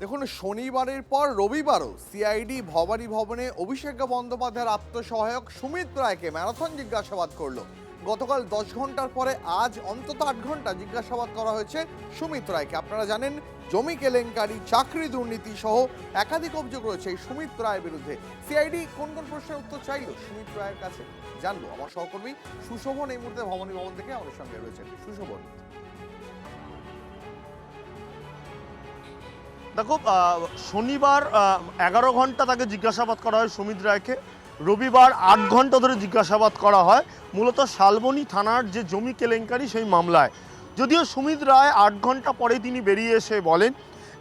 দেখুন, শনিবারের পর রবিবারও সিআইডি ভবানী ভবনে অভিষেক বন্দ্যোপাধ্যায়ের আত্মসহায়ক সুমিত রায়কে ম্যারাথন জিজ্ঞাসাবাদ করলো। গতকাল 10 ঘন্টার পরে আজ অন্তত 8 ঘন্টা জিজ্ঞাসাবাদ করা হয়েছে সুমিত রায়কে। আপনারা জানেন, জমি কেলেঙ্কারি, চাকরি দুর্নীতি সহ একাধিক অভিযোগ রয়েছে এই সুমিত রায়ের বিরুদ্ধে। সিআইডি কোন কোন প্রশ্নের উত্তর চাইলো সুমিত রায়ের কাছে জানবো। আমার সহকর্মী সুশোভন এই মুহূর্তে ভবানী ভবন থেকে আমাদের সঙ্গে রয়েছেন। সুশোভন, দেখো, শনিবার 11 ঘন্টা তাকে জিজ্ঞাসাবাদ করা হয় সুমিত রায়কে। রবিবার 8 ঘন্টা ধরে জিজ্ঞাসাবাদ করা হয় মূলত শালবনী থানার যে জমি কেলেঙ্কারি সেই মামলায়। যদিও সুমিত রায় 8 ঘন্টা পরে তিনি বেরিয়ে এসে বলেন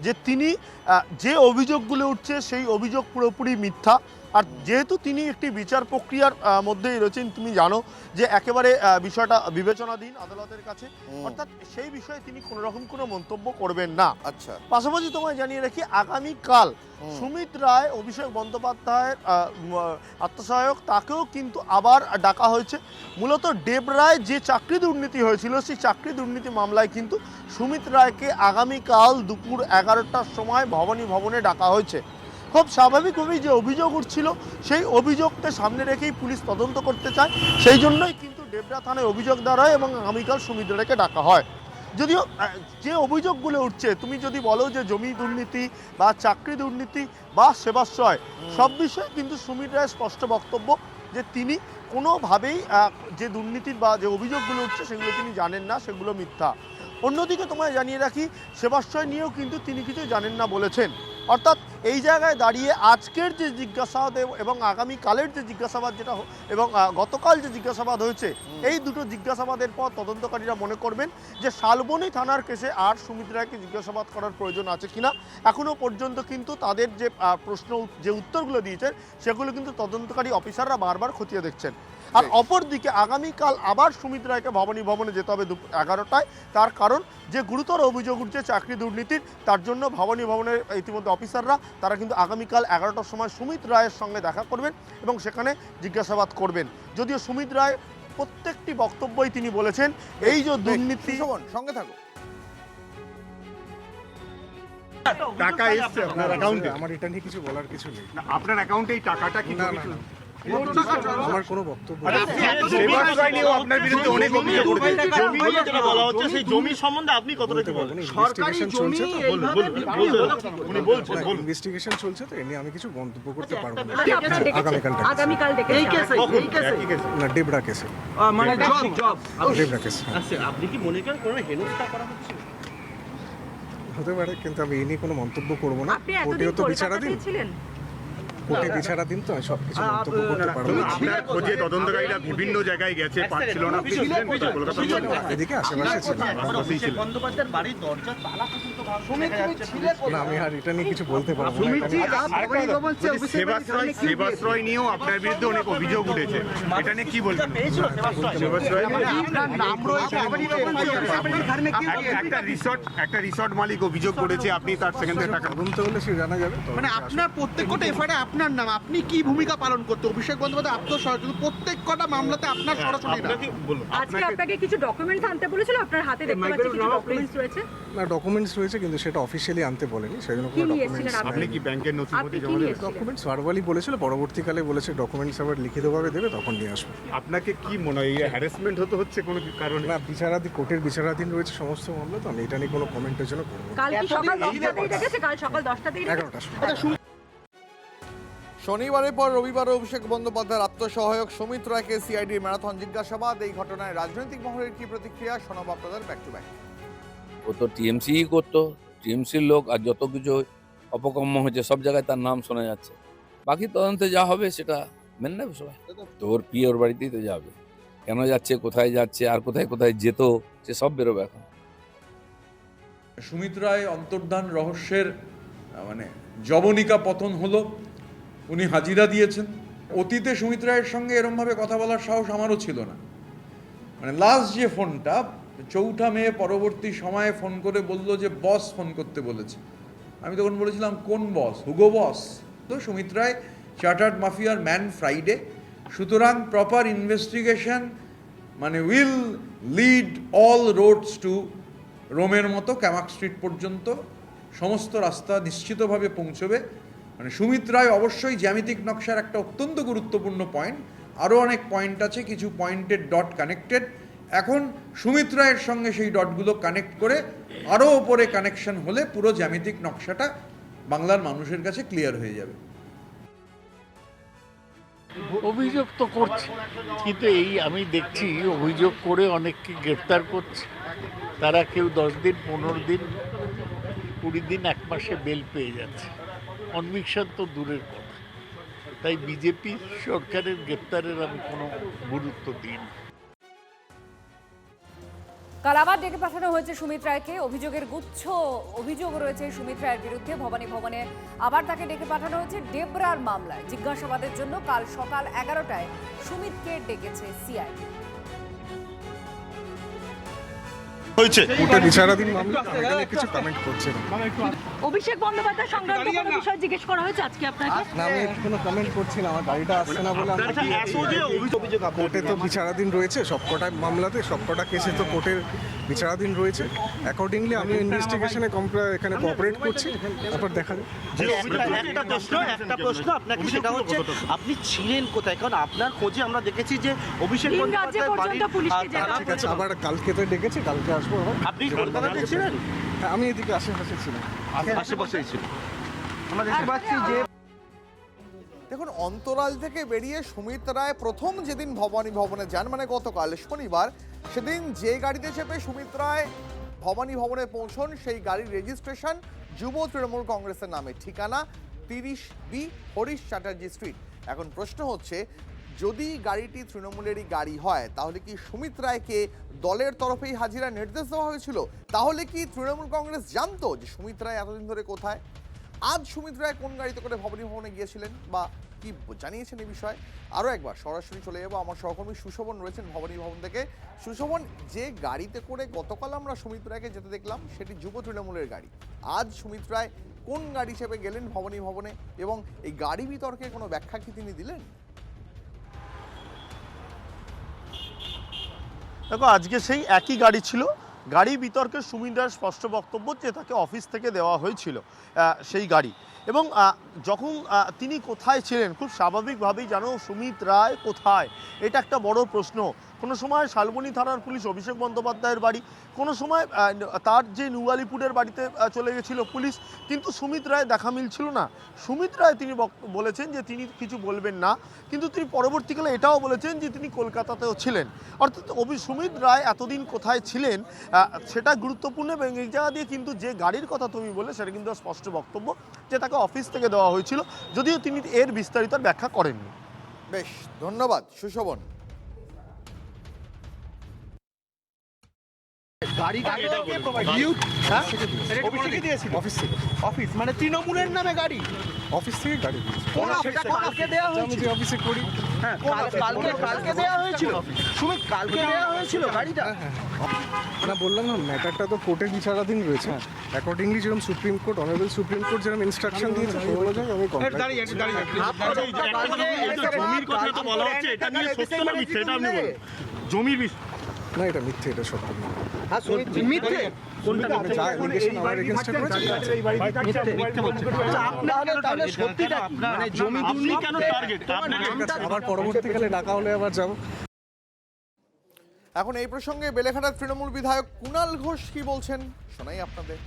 যে তিনি যে অভিযোগগুলো উঠছে সেই অভিযোগ পুরোপুরি মিথ্যা। আর যেহেতু তিনি একটি বিচার প্রক্রিয়ার মধ্যেই রয়েছেন, তুমি জানো যে একেবারে বিষয়টা বিবেচনাধীন আদালতের কাছে, অর্থাৎ সেই বিষয়ে তিনি কোনো রকম কোনো মন্তব্য করবেন না। আচ্ছা, পাশাপাশি তোমায় জানিয়ে রাখি, আগামীকাল সুমিত রায় অভিষেক বন্দ্যোপাধ্যায়ের আত্মসহায়ক, তাকেও কিন্তু আবার ডাকা হয়েছে। মূলত ডেবরায় যে চাকরি দুর্নীতি হয়েছিল সেই চাকরি দুর্নীতি মামলায় কিন্তু সুমিত রায়কে আগামীকাল দুপুর 11টার সময় ভবানী ভবনে ডাকা হয়েছে। খুব স্বাভাবিকভাবেই যে অভিযোগ উঠছিল সেই অভিযোগকে সামনে রেখেই পুলিশ তদন্ত করতে চায়, সেই জন্যই কিন্তু ডেবরা থানায় অভিযোগ দেওয়া হয় এবং আগামীকাল সুমিত রায়কে ডাকা হয়। যদিও যে অভিযোগগুলো উঠছে, তুমি যদি বলো যে জমি দুর্নীতি বা চাকরি দুর্নীতি বা সেবাশ্রয়, সব বিষয়ে কিন্তু সুমিত রায়ের স্পষ্ট বক্তব্য যে তিনি কোনোভাবেই যে দুর্নীতির বা যে অভিযোগগুলো উঠছে সেগুলো তিনি জানেন না, সেগুলো মিথ্যা। অন্যদিকে তোমায় জানিয়ে রাখি, সেবাশ্রয় নিয়েও কিন্তু তিনি কিছু জানেন না বলেছেন। অর্থাৎ এই জায়গায় দাঁড়িয়ে আজকের যে জিজ্ঞাসাবাদ এবং আগামীকালের যে জিজ্ঞাসাবাদ যেটা এবং গতকাল যে জিজ্ঞাসাবাদ হয়েছে, এই দুটো জিজ্ঞাসাবাদের পর তদন্তকারীরা মনে করবেন যে শালবনী থানার কেসে আর সুমিত রায়কে জিজ্ঞাসাবাদ করার প্রয়োজন আছে কিনা। এখনও পর্যন্ত কিন্তু তাদের যে প্রশ্ন, যে উত্তরগুলো দিয়েছেন সেগুলো কিন্তু তদন্তকারী অফিসাররা বারবার খতিয়ে দেখছেন। আর অপরদিকে আগামীকাল আবার সুমিত রায়কে ভবানী ভবনে যেতে হবে দুপুর 11টায়। তার কারণ, যে গুরুতর অভিযোগ উঠছে চাকরি দুর্নীতির, তার জন্য ভবানী ভবনের ইতিমধ্যে অফিসাররা তারা কিন্তু আগামীকাল 11টার সময় সুমিত রায়ের সঙ্গে দেখা করবেন এবং সেখানে জিজ্ঞাসাবাদ করবেন। যদিও সুমিত রায় প্রত্যেকটি বক্তব্যই তিনি বলেছেন এই যে দুর্নীতি। সঙ্গে থাকো। টাকা এসছে আপনার অ্যাকাউন্টে? আমার এটা নিয়ে কিছু বলার কিছু নেই। আপনার অ্যাকাউন্টে এই টাকাটা কি? আমার কোনো বক্তব্য নেই। সেবাশ্রয় নিয়েও আপনার বিরুদ্ধে অনেক অভিযোগ উঠেছে। জমি যেটা বলা হচ্ছে, সেই জমি সম্বন্ধে আপনি কতটা কি বলেন? ইনভেস্টিগেশন চলছে তো, উনি বলছেন, ইনভেস্টিগেশন চলছে তো, এ নিয়ে আমি কিছু মন্তব্য করতে পারবো না। আগামীকাল এই কেসে না, ডেবরা কেসে, মানে ডেবরা কেসে আপনি কি মনে করেন কোনো হেনস্থা করা হচ্ছে? হতে পারে, কিন্তু আমি এ নিয়ে কোনো মন্তব্য করবো না। আপনি কোর্টেও এতদিন তো কলকাতাতেই বিচারাধীন, ছিলেন? কোর্টে বিচারাধীন তো, আমি সব কিছু মন্তব্য করতে পারবো না। আপনার খোঁজে তদন্তকারীরা বিভিন্ন জায়গায় গেছে, পাচ্ছিল না। আপনি ছিলেন কোথায়? কলকাতায়? এদিকে আশেপাশে ছিল বন্দ্যোপাধ্যায়ের বাড়ির দরজা তালা পর্যন্ত ভাঙা দেখা যাচ্ছে। না, আমি আর এটা নিয়ে কিছু বলতে পারবো না। এটা নিয়ে সেবাশ্রয় নিয়েও আপনার বিরুদ্ধে অনেক অভিযোগ উঠেছে, এটা নিয়ে কি বলবেন? সেবাশ্রয় একটা রিসর্ট মালিক অভিযোগ করেছে আপনি তার সেখান থেকে টাকা তদন্ত হলে সে জানা যাবে তো। মানে আপনার প্রত্যেকটা এফআইআরে আপনার নাম, আপনি কি ভূমিকা পালন করতে? অভিষেক বন্দ্যোপাধ্যায় আত্মসহায়ক, কিন্তু প্রত্যেকটা মামলাতে আপনার সরাসরি নাম। আজকে আপনাকে কিছু ডকুমেন্টস আনতে বলেছিল, আপনার হাতে দেখতে পাচ্ছি কিছু ডকুমেন্টস রয়েছে। না, ডকুমেন্টস রয়েছে, কিন্তু সেটা অফিসিয়ালি আনতে বলেনি, সেই জন্য কি কোনো নিয়ে ডকুমেন্টস। এসেছিলেন আপনি কি ব্যাংকের আপনি নথিপত্র কি জমা নিয়ে দেবেন? এসেছিলেন? ডকুমেন্টস ভার্বালি বলেছিল, পরবর্তীকালে বলেছে ডকুমেন্টস আবার লিখিতভাবে দেবে, তখন নিয়ে আসবে। আপনাকে কি মনে হয় হ্যারাসমেন্ট হচ্ছে কোনো কারণে? না, বিচারাধীন, কোর্টের বিচারাধীন রয়েছে সমস্ত মামলা, তো আমি এটা নিয়ে কোনো কমেন্টের জন্য করবো না। কাল কি সকাল 10টাতেই ডেকেছে? কাল সকাল 10টাতেই ডেকেছে? 11টার সময়। শনিবারের পর রবিবার অভিষেক বন্দ্যোপাধ্যায়ের আত্মসহায়ক সুমিত রায়কে সিআইডির ম্যারাথন জিজ্ঞাসাবাদ। এই ঘটনায় রাজনৈতিক মহলের কি প্রতিক্রিয়া শোনাবো আপনাদের ব্যাক টু ব্যাক। ও তো টিএমসিই করতো, টিএমসির লোক, আর যত কিছু অপকর্ম হয়েছে সব জায়গায় তার নাম শোনা যাচ্ছে। বাকি তদন্তে যা হবে সেটা মেনে নেবে সবাই। তো ওর ওর বাড়িতেই তো যাবে, কেন যাচ্ছে, কোথায় যাচ্ছে, আর কোথায় কোথায় যেত, সে সব বেরোবে এখন। সুমিত রায় অন্তর্ধান রহস্যের মানে জবনিকা পতন হলো, উনি হাজিরা দিয়েছেন। অতীতে সুমিত রায়ের সঙ্গে এরমভাবে কথা বলার সাহস আমারও ছিল না। মানে লাস্ট যে ফোনটা 4 মে পরবর্তী সময়ে ফোন করে বলল যে বস ফোন করতে বলেছে। আমি তখন বলেছিলাম কোন বস? Hugo boss? তো সুমিত রায় চার্টার্ড মাফিয়ার ম্যান ফ্রাইডে, সুতরাং প্রপার ইনভেস্টিগেশন মানে will lead all roads to রোমের মতো ক্যামাক স্ট্রিট পর্যন্ত সমস্ত রাস্তা নিশ্চিতভাবে পৌঁছবে। মানে সুমিত রায় অবশ্যই জ্যামিতিক নকশার একটা অত্যন্ত গুরুত্বপূর্ণ পয়েন্ট, আরও অনেক পয়েন্ট আছে, কিছু পয়েন্টের ডট কানেক্টেড। এখন সুমিত রায়ের সঙ্গে সেই ডটগুলো কানেক্ট করে আরও ওপরে কানেকশন হলে পুরো জ্যামিতিক নকশাটা বাংলার মানুষের কাছে ক্লিয়ার হয়ে যাবে। অভিযোগ তো করছে, কিন্তু এই আমি দেখছি অভিযোগ করে অনেককে গ্রেফতার করছে। তারা কেউ 10 দিন, 15 দিন, 20 দিন, 1 মাসে বেল পেয়ে যাচ্ছে। কনভিকশন তো দূরের কথা। তাই বিজেপি সরকারের গ্রেফতারের আমি কোনো গুরুত্ব দিই না। কাল আবার ডেকে পাঠানো হয়েছে সুমিত রায়কে। অভিযোগের গুচ্ছ অভিযোগ রয়েছে সুমিত রায়ের বিরুদ্ধে। ভবানী ভবনে আবার তাকে ডেকে পাঠানো হয়েছে ডেবরার মামলায় জিজ্ঞাসাবাদের জন্য। কাল সকাল 11টায় সুমিতকে ডেকেছে সিআইডি। কোর্টে বিচারাধীন মামলা, এটা নিয়ে কিছু কমেন্ট করছে না। অভিষেক বন্দ্যোপাধ্যায় সংক্রান্ত কোনো বিষয় জিজ্ঞেস করা হয়েছে আজকে আপনাকে? না, আমি কোনো কমেন্ট করছি না, আমার গাড়িটা আসছে না বলে কোর্টে তো বিচারাধীন রয়েছে সবকটা মামলাতে, সবকটা কেসে তো কোর্টের বিচারাধীন রয়েছে। অ্যাকর্ডিংলি আমি ইনভেস্টিগেশনে এখানে কোঅপারেট করছি, তারপর দেখা যাবে। একটা প্রশ্ন আপনাকে, সেটা হচ্ছে আপনি ছিলেন কোথায়? কারণ আপনার খোঁজে আমরা দেখেছি যে অভিষেক তিন রাজ্য পর্যন্ত পুলিশকে জানানো ঠিক আছে, আবার কালকে তো ডেকেছি, কালকে আসবো আবার। আপনি কলকাতাতে ছিলেন? হ্যাঁ, আমি এদিকে আশেপাশে ছিলাম। আশেপাশেই ছিলেন। আমরা হ্যাঁ, দেখতে পাচ্ছি যে দেখুন, অন্তরাল থেকে বেরিয়ে সুমিত রায় প্রথম যেদিন ভবানী ভবনে যান, মানে গতকাল শনিবার, সেদিন যে গাড়িতে চেপে সুমিত রায় ভবানী ভবনে পৌঁছন, সেই গাড়ির রেজিস্ট্রেশন যুব তৃণমূল কংগ্রেসের নামে, ঠিকানা 30B হরিশ চ্যাটার্জি স্ট্রিট। এখন প্রশ্ন হচ্ছে, যদি গাড়িটি তৃণমূলেরই গাড়ি হয়, তাহলে কি সুমিত রায়কে দলের তরফেই হাজিরা নির্দেশ দেওয়া হয়েছিল? তাহলে কি তৃণমূল কংগ্রেস জানতো যে সুমিত রায় এতদিন ধরে কোথায়? আজ সুমিত রায় কোন গাড়িতে করে ভবানী ভবনে গিয়েছিলেন বা কি জানিয়েছেন এই বিষয়ে? আরও একবার সরাসরি চলে যাবো, আমার সহকর্মী সুশোভন রয়েছেন ভবানী ভবন থেকে। সুশোভন, যে গাড়িতে করে গতকাল আমরা সুমিত রায়কে যেতে দেখলাম, সেটি যুব তৃণমূলের গাড়ি। আজ সুমিত রায় কোন গাড়ি চেপে গেলেন ভবানী ভবনে, এবং এই গাড়ি বিতর্কের কোনো ব্যাখ্যা কি তিনি দিলেন? দেখো, আজকে সেই একই গাড়ি ছিল। গাড়ি বিতর্কে সুমিত রায়ের স্পষ্ট বক্তব্য যে তাকে অফিস থেকে দেওয়া হয়েছিল সেই গাড়ি। এবং যখন তিনি কোথায় ছিলেন, খুব স্বাভাবিকভাবেই জানো সুমিত রায় কোথায়, এটা একটা বড় প্রশ্ন। কোনো সময় শালবনী থানার পুলিশ অভিষেক বন্দ্যোপাধ্যায়ের বাড়ি, কোনো সময় তার যে নিউ আলিপুরের বাড়িতে চলে গেছিল পুলিশ, কিন্তু সুমিত রায় দেখা মিলছিল না। সুমিত রায় তিনি বলেছেন যে তিনি কিছু বলবেন না, কিন্তু তিনি পরবর্তীকালে এটাও বলেছেন যে তিনি কলকাতাতেও ছিলেন। অর্থাৎ সুমিত রায় এতদিন কোথায় ছিলেন সেটা গুরুত্বপূর্ণ। এবং এই জায়গা দিয়ে কিন্তু যে গাড়ির কথা তুমি বলে, সেটা কিন্তু স্পষ্ট বক্তব্য যে তাকে অফিস থেকে দেওয়া হয়েছিল, যদিও তিনি এর বিস্তারিত ব্যাখ্যা করেননি। বেশ, ধন্যবাদ সুশোভন। অফিস মানে তৃণমূলের নামে গাড়ি, অফিস থেকে গাড়ি দিয়েছে। কালকে দেওয়া আমি যে অফিসে করি। কালকে দেওয়া হয়েছিল সুমিত, কালকে দেওয়া হয়েছিল গাড়িটা। না, বললাম না, ম্যাটারটা তো কোর্টের বিচারাধীন রয়েছে। অ্যাকর্ডিংলি যেরকম supreme court, honourable supreme court যেরকম ইনস্ট্রাকশন দিয়েছে, সেই অনুযায়ী আমি কমপ্লাই। না, এটা মিথ্যে, এটা সত্য না। মিথ্যে আমি যা অ্যালিগেশন আমার এগেইনস্টে করেছি, তাহলে সত্যিটা মানে জমি দুর্নীতি কেন টার্গেট? আবার পরবর্তীকালে ডাকা হলে আবার যাব। এখন এই প্রসঙ্গে বেলেঘাটার তৃণমূল বিধায়ক কুণাল ঘোষ কি বলছেন, শোনাই আপনাদের।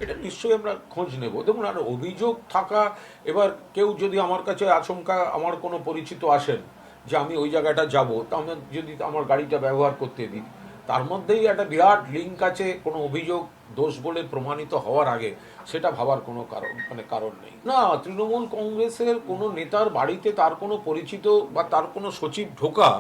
এটা নিশ্চয়ই আমরা খোঁজ নেব। দেখুন, আর অভিযোগ থাকা, এবার কেউ যদি আমার কাছে আচমকা আমার কোনো পরিচিত আসেন যে আমি ওই জায়গাটা যাব, তা আমি যদি আমার গাড়িটা ব্যবহার করতে দিই, তার মধ্যেই একটা বিরাট লিঙ্ক আছে কোনো অভিযোগ দোষ বলে প্রমাণিত হওয়ার আগে, সেটা ভাবার কোনো কারণ নেই। না, তৃণমূল কংগ্রেসের কোনো নেতার বাড়িতে তার কোনো পরিচিত বা তার কোনো সচিব ঢোকা,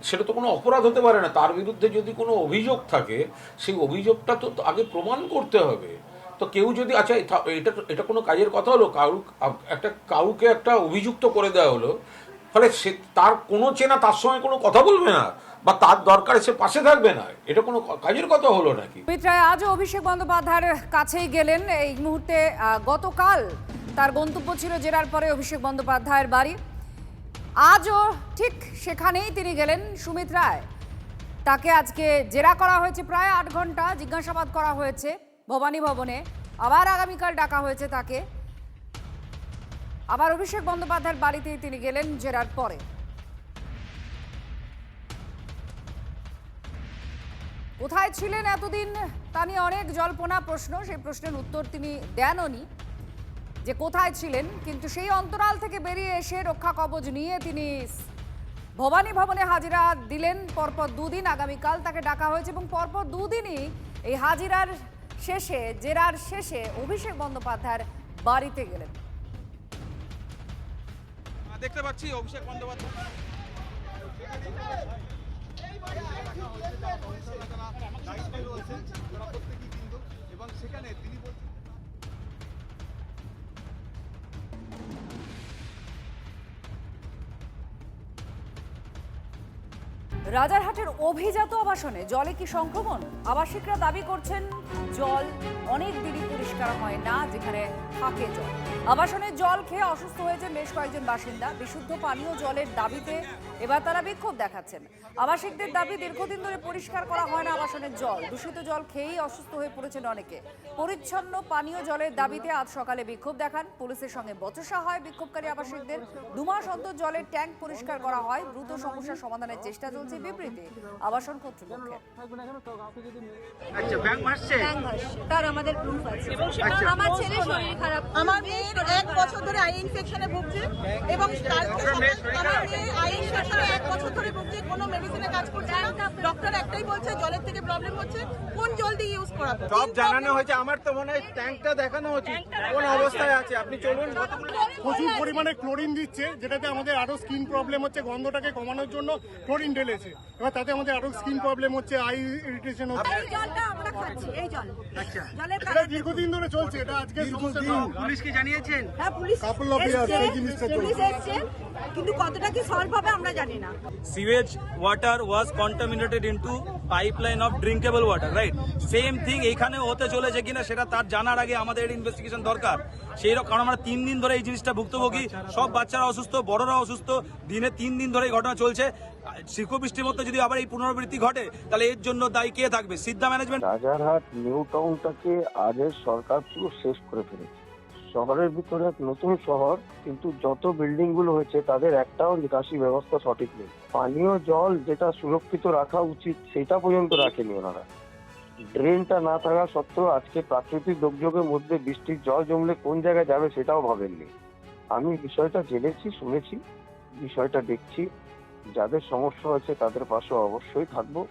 সেটা তো কোনো অপরাধ হতে পারে না। তার বিরুদ্ধে যদি কোনো অভিযোগ থাকে, সেই অভিযোগটা তো আগে প্রমাণ করতে হবে। তো কেউ যদি, আচ্ছা এটা কোনো কাজের কথা হলো, কাউকে একটা অভিযুক্ত করে দেওয়া হলো, ফলে সে তার কোনো চেনা তার সঙ্গে কোনো কথা বলবে না, বা তার দরকারে সে পাশে থাকবে না, এটা কোনো কাজের কথা হলো নাকি? সুমিত রায় আজও অভিষেক বন্দ্যোপাধ্যায়ের কাছেই গেলেন। এই মুহূর্তে গতকাল তার গন্তব্য ছিল জেরার পরে অভিষেক বন্দ্যোপাধ্যায়ের বাড়ি। আজও ঠিক সেখানেই তিনি গেলেন সুমিত রায়। তাকে আজকে জেরা করা হয়েছে প্রায় 8 ঘন্টা, জিজ্ঞাসাবাদ করা হয়েছে ভবানী ভবনে। আবার আগামীকাল ডাকা হয়েছে তাকে। আবার অভিষেক বন্দ্যোপাধ্যায়ের বাড়িতেই তিনি গেলেন জেরার পরে। কোথায় ছিলেন এতদিন তা নিয়ে অনেক জল্পনা প্রশ্ন, সেই প্রশ্নের উত্তর তিনি দেননি যে কোথায় ছিলেন, কিন্তু সেই অন্তরাল থেকে বেরিয়ে এসে রক্ষা কবচ নিয়ে তিনি ভবানী ভবনে হাজিরা দিলেন পরপর দুদিন। আগামীকাল তাকে ডাকা হয়েছে এবং পরপর দুদিনই এই হাজিরার শেষে, জেরার শেষে অভিষেক বন্দ্যোপাধ্যায়ের বাড়িতে গেলেন। দেখতে পাচ্ছি অভিষেক বন্দ্যোপাধ্যায় এবং সেখানে তিনি রাজারহাটের অভিজাত আবাসনে জলে কি সংক্রমণ? আবাসিকরা দাবি করছেন জল অনেক দিনই পরিষ্কার হয় না যেখানে থাকে জল। আবাসনের জল খেয়ে অসুস্থ হয়েছেন বেশ কয়েকজন বাসিন্দা। বিশুদ্ধ পানীয় জলের দাবিতে এবার তারা বিক্ষোভ দেখাচ্ছেন। আবাসিকদের দাবি, দীর্ঘদিন ধরে পরিষ্কার করা হয় না আবাসনের জল। দূষিত জল খেয়েই অসুস্থ হয়ে পড়েছেন অনেকে। পরিচ্ছন্ন পানীয় জলের দাবিতে আজ সকালে বিক্ষোভ দেখান। পুলিশের সঙ্গে বচসা হয় বিক্ষোভকারী আবাসিকদের। 2 মাস অন্তর জলের ট্যাঙ্ক পরিষ্কার করা হয়। দ্রুত সমস্যার সমাধানের চেষ্টা চলছে। বিবৃতি আবাসন কর্তৃপক্ষের। আচ্ছা ব্যাংক ভাসছে, তার আমাদের প্রুফ আছে। আমার ছেলে শরীর খারাপ, আমার মেয়ের 1 বছর ধরে আই ইনফেকশনে ভুগছে এবং আমার মেয়ে আই ইনফেকশনে 1 বছর ধরে ভুগছে, কোনো মেডিসিনে কাজ করছে না। ডক্টর একটাই বলছে জলের থেকে প্রবলেম হচ্ছে, কোন জল দিয়ে ইউজ করাবো। সব জানানো হয়েছে। আমার তো মনে হয় ট্যাঙ্কটা দেখানো উচিত কোন অবস্থায় আছে। আপনি চলুন। প্রচুর পরিমাণে ক্লোরিন দিচ্ছে, যেটাতে আমাদের আরো স্কিন প্রবলেম হচ্ছে। গন্ধটাকে কমানোর জন্য ক্লোরিন ঢেলেছে, এবার তাতে আমাদের আরো স্কিন প্রবলেম হচ্ছে, আই ইরিটেশন হচ্ছে। এই জলটা আমরা খাচ্ছি, এই জল। আচ্ছা, জলের এটা দীর্ঘদিন ধরে চলছে, এটা আজকে পুলিশকে জানিয়েছেন? হ্যাঁ, পুলিশ couple of years এই জিনিসটা চলছে। পুলিশ এসেছে, কিন্তু কতটা কি সলভ হবে আমরা জানি না। Sewage water was contaminated into pipeline of drinkable water, right? Same thing এখানে হতে চলেছে কিনা সেটা তার জানার আগে আমাদের ইনভেস্টিগেশন দরকার। সেই রকম, কারণ আমরা 3 দিন ধরে এই জিনিসটা ভুক্তভোগী। সব বাচ্চারা অসুস্থ, বড়রা অসুস্থ। দিনে 3 দিন ধরে এই ঘটনা চলছে। শিল্পবৃষ্টির মধ্যে যদি আবার এই পুনরাবৃত্তি ঘটে তাহলে এর জন্য দায়ী কে থাকবে? সিদ্ধা ম্যানেজমেন্ট। রাজারহাট নিউ টাউনটাকে আগের সরকার পুরো শেষ করে ফেলেছে। শহরের ভিতরে এক নতুন শহর, কিন্তু যত বিল্ডিং গুলো হয়েছে তাদের একটাও নিকাশি ব্যবস্থা সঠিক নেই। পানীয় জল যেটা সুরক্ষিত রাখা উচিত সেটা পর্যন্ত রাখেনি ওনারা। ড্রেনটা না থাকা সত্ত্বেও আজকে প্রাকৃতিক দুর্যোগের মধ্যে বৃষ্টির জল জমলে কোন জায়গায় যাবে সেটাও ভাবেননি। আমি বিষয়টা জেনেছি, শুনেছি, বিষয়টা দেখছি। যাদের সমস্যা হয়েছে তাদের পাশে অবশ্যই থাকবো।